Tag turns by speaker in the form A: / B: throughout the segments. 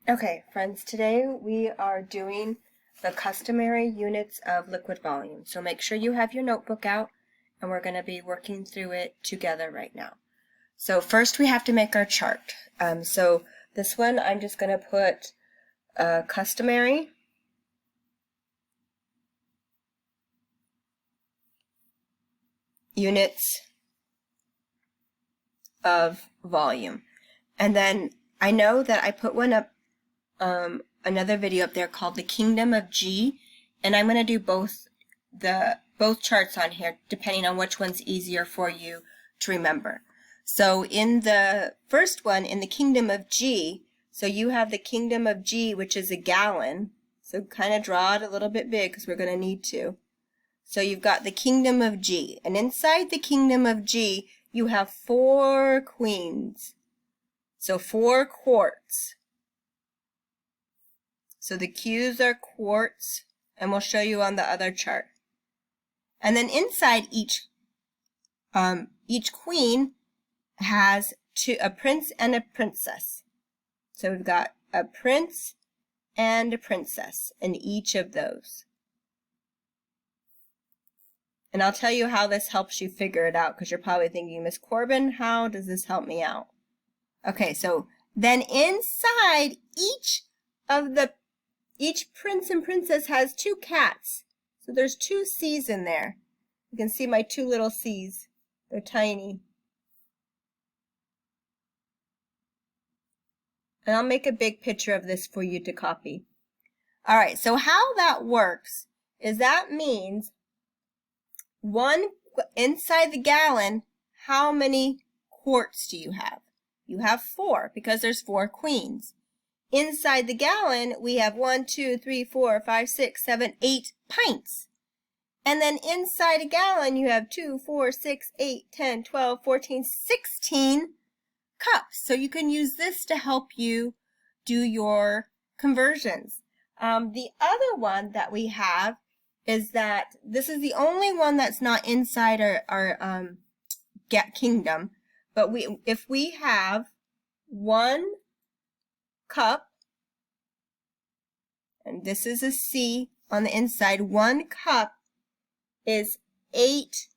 A: Okay, friends, today we are doing the customary units of liquid volume. So make sure you have your notebook out, and we're going to be working through it together right now. So first we have to make our chart. So this one I'm just going to put customary units of volume. And then I know that I put one up, another video up there called the Kingdom of G, and I'm going to do both charts on here depending on which one's easier for you to remember. So in the first one, in the Kingdom of G, so you have the Kingdom of G, which is a gallon. So kind of draw it a little bit big because we're going to need to. So you've got the Kingdom of G, and inside the Kingdom of G, you have 4 queens. So 4 quarts. So the Q's are quarts, and we'll show you on the other chart. And then inside each queen has a prince and a princess. So we've got a prince and a princess in each of those. And I'll tell you how this helps you figure it out, because you're probably thinking, Miss Corbin, how does this help me out? Okay, so then inside each prince and princess has 2 cats. So there's 2 C's in there. You can see my 2 little C's. They're tiny. And I'll make a big picture of this for you to copy. All right, so how that works is that means inside the gallon, how many quarts do you have? You have 4 because there's 4 queens. Inside the gallon, we have 1, 2, 3, 4, 5, 6, 7, 8 pints. And then inside a gallon, you have 2, 4, 6, 8, 10, 12, 14, 16 cups. So you can use this to help you do your conversions. The other one that we have is that this is the only one that's not inside our kingdom. But if we have 1 cup, and this is a C on the inside, 1 cup is 8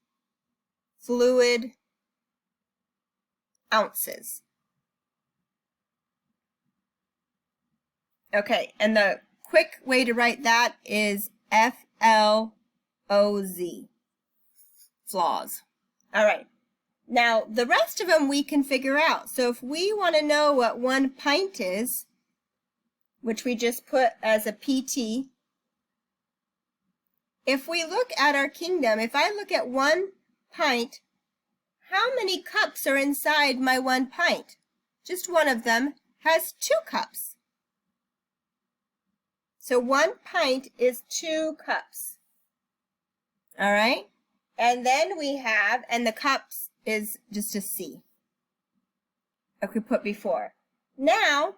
A: fluid ounces. Okay, and the quick way to write that is F-L-O-Z, flaws. All right, now the rest of them we can figure out. So if we want to know what 1 pint is, which we just put as a PT, if we look at our kingdom, if I look at 1 pint, how many cups are inside my 1 pint? Just one of them has 2 cups. So 1 pint is 2 cups. All right? And then we have, and the cups is just a C, like we put before. Now,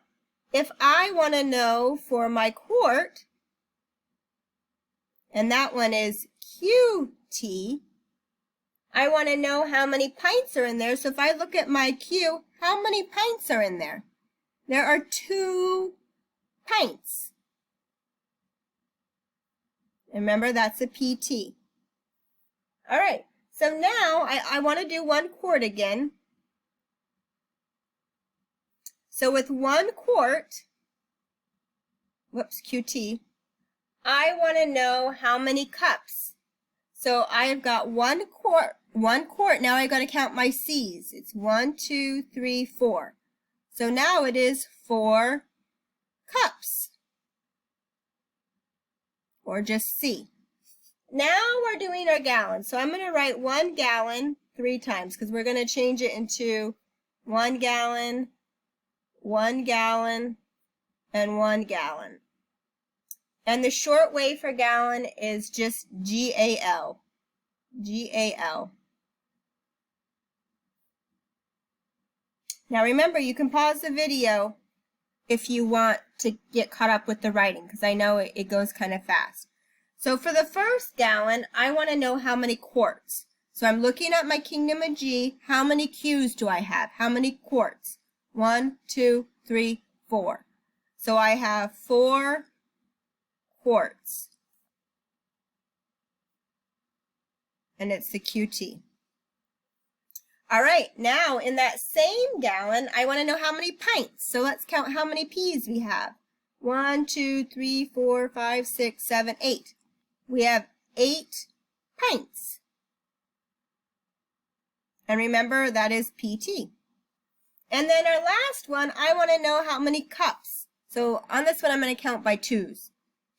A: if I want to know for my quart, and that one is QT, I want to know how many pints are in there. So if I look at my Q, how many pints are in there? There are 2 pints. Remember, that's a PT. All right, so now I want to do 1 quart again. So with 1 quart, whoops, QT, I want to know how many cups. So I've got 1 quart. Now I've got to count my C's. It's 1, 2, 3, 4. So now it is 4 cups, or just C. Now we're doing our gallons. So I'm going to write 1 gallon 3 times because we're going to change it into 1 gallon, 1 gallon, and 1 gallon. And the short way for gallon is just G-A-L. G-A-L. Now remember, you can pause the video if you want to get caught up with the writing, because I know it goes kind of fast. So for the first gallon, I want to know how many quarts. So I'm looking at my Kingdom of G. How many Q's do I have? How many quarts? 1, 2, 3, 4. So I have 4 quarts. And it's the QT. All right, now in that same gallon, I want to know how many pints. So let's count how many P's we have. 1, 2, 3, 4, 5, 6, 7, 8. We have 8 pints. And remember, that is PT. And then our last one, I want to know how many cups. So on this one, I'm going to count by twos.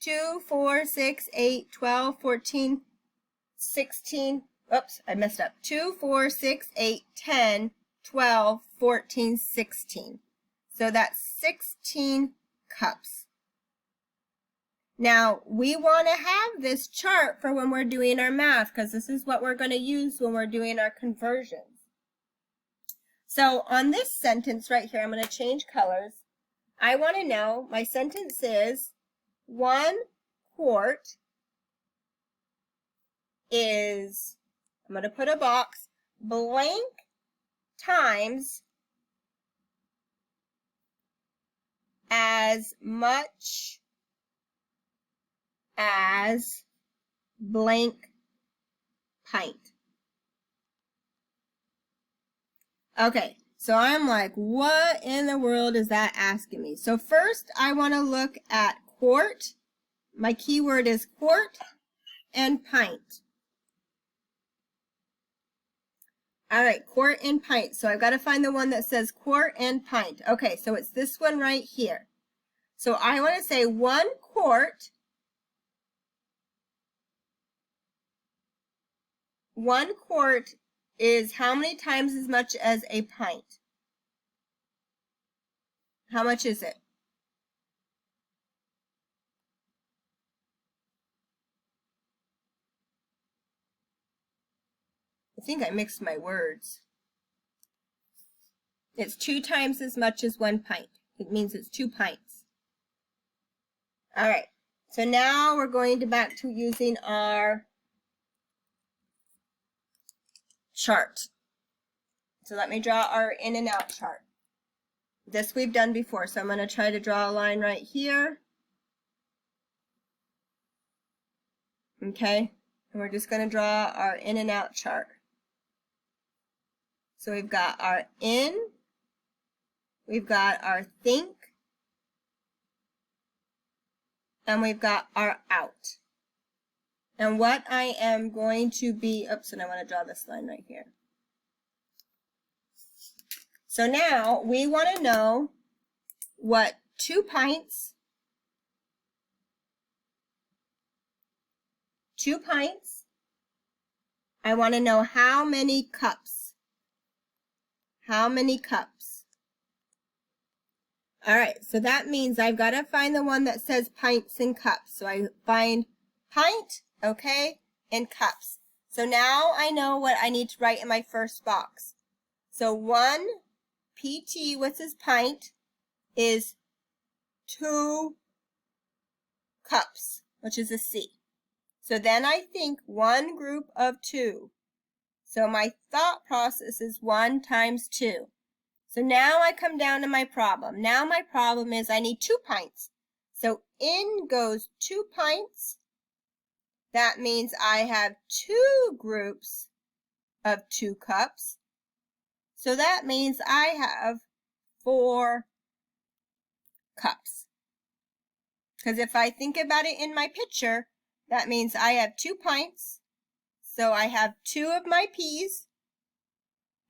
A: 2, 4, 6, 8, 12, 14, 16. Oops, I messed up. 2, 4, 6, 8, 10, 12, 14, 16. So that's 16 cups. Now, we want to have this chart for when we're doing our math, because this is what we're going to use when we're doing our conversions. So on this sentence right here, I'm going to change colors. I want to know, my sentence is 1 quart is, I'm going to put a box, blank times as much as blank pint. Okay, so I'm like, what in the world is that asking me? So first I want to look at quart. My keyword is quart and pint. All right, quart and pint. So I've got to find the one that says quart and pint. Okay, so it's this one right here. So I want to say 1 quart. 1 quart is how many times as much as a pint? How much is it? I think I mixed my words. It's 2 times as much as 1 pint. It means it's 2 pints. All right, so now we're going back to using our chart. So let me draw our in and out chart. This we've done before, so I'm going to try to draw a line right here. Okay, and we're just going to draw our in and out chart. So we've got our in, we've got our think, and we've got our out. And what I am going to be, oops, and I want to draw this line right here. So now we want to know what 2 pints, 2 pints, I want to know how many cups. How many cups? All right, so that means I've got to find the one that says pints and cups. So I find pint, okay, and cups. So now I know what I need to write in my first box. So 1 PT, what's his pint, is 2 cups, which is a C. So then I think 1 group of 2. So my thought process is 1 times 2. So now I come down to my problem. Now my problem is I need 2 pints. So in goes 2 pints. That means I have 2 groups of 2 cups. So that means I have 4 cups. Because if I think about it in my picture, that means I have 2 pints. So I have 2 of my P's.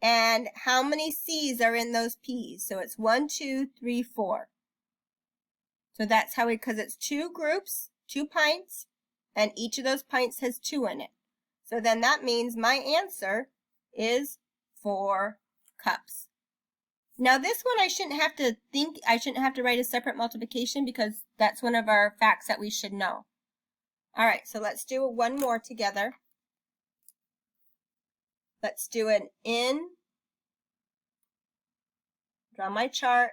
A: And how many C's are in those P's? So it's 1, 2, 3, 4. So that's how because it's 2 groups, 2 pints, and each of those pints has 2 in it. So then that means my answer is 4 cups. Now this one I shouldn't have to write a separate multiplication because that's one of our facts that we should know. All right, so let's do one more together. Let's do an in, draw my chart,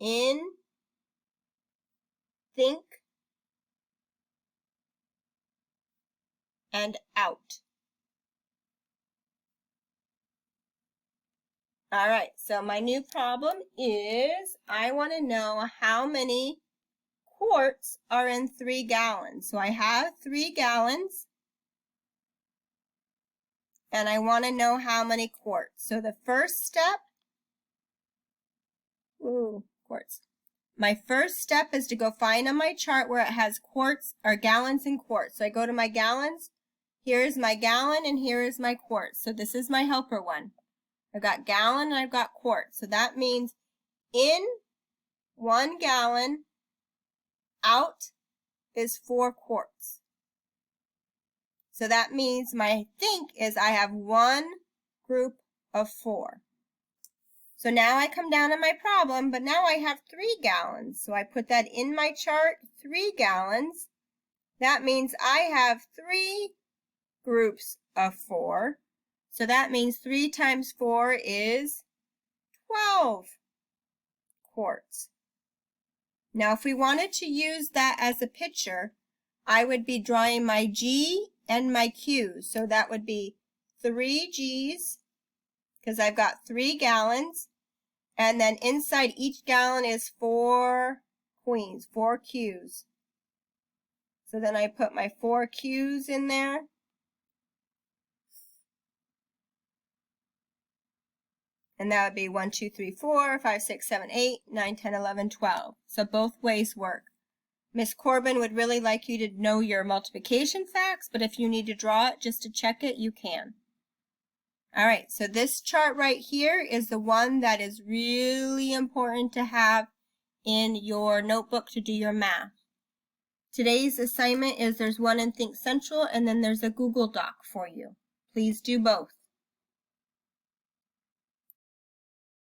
A: in, think, and out. All right, so my new problem is I want to know how many quarts are in 3 gallons. So I have 3 gallons, and I want to know how many quarts. So the first step, quarts. My first step is to go find on my chart where it has quarts or gallons and quarts. So I go to my gallons, here's my gallon, and here is my quarts. So this is my helper one. I've got gallon and I've got quart. So that means in 1 gallon, out is 4 quarts. So that means my think is I have one group of 4. So now I come down to my problem, but now I have 3 gallons. So I put that in my chart, 3 gallons. That means I have 3 groups of 4. So that means 3 times 4 is 12 quarts. Now, if we wanted to use that as a picture, I would be drawing my G and my Q. So that would be 3 G's, because I've got 3 gallons. And then inside each gallon is 4 queens, 4 Q's. So then I put my 4 Q's in there. And that would be 1, 2, 3, 4, 5, 6, 7, 8, 9, 10, 11, 12. So both ways work. Miss Corbin would really like you to know your multiplication facts, but if you need to draw it just to check it, you can. All right, so this chart right here is the one that is really important to have in your notebook to do your math. Today's assignment is there's one in Think Central and then there's a Google Doc for you. Please do both.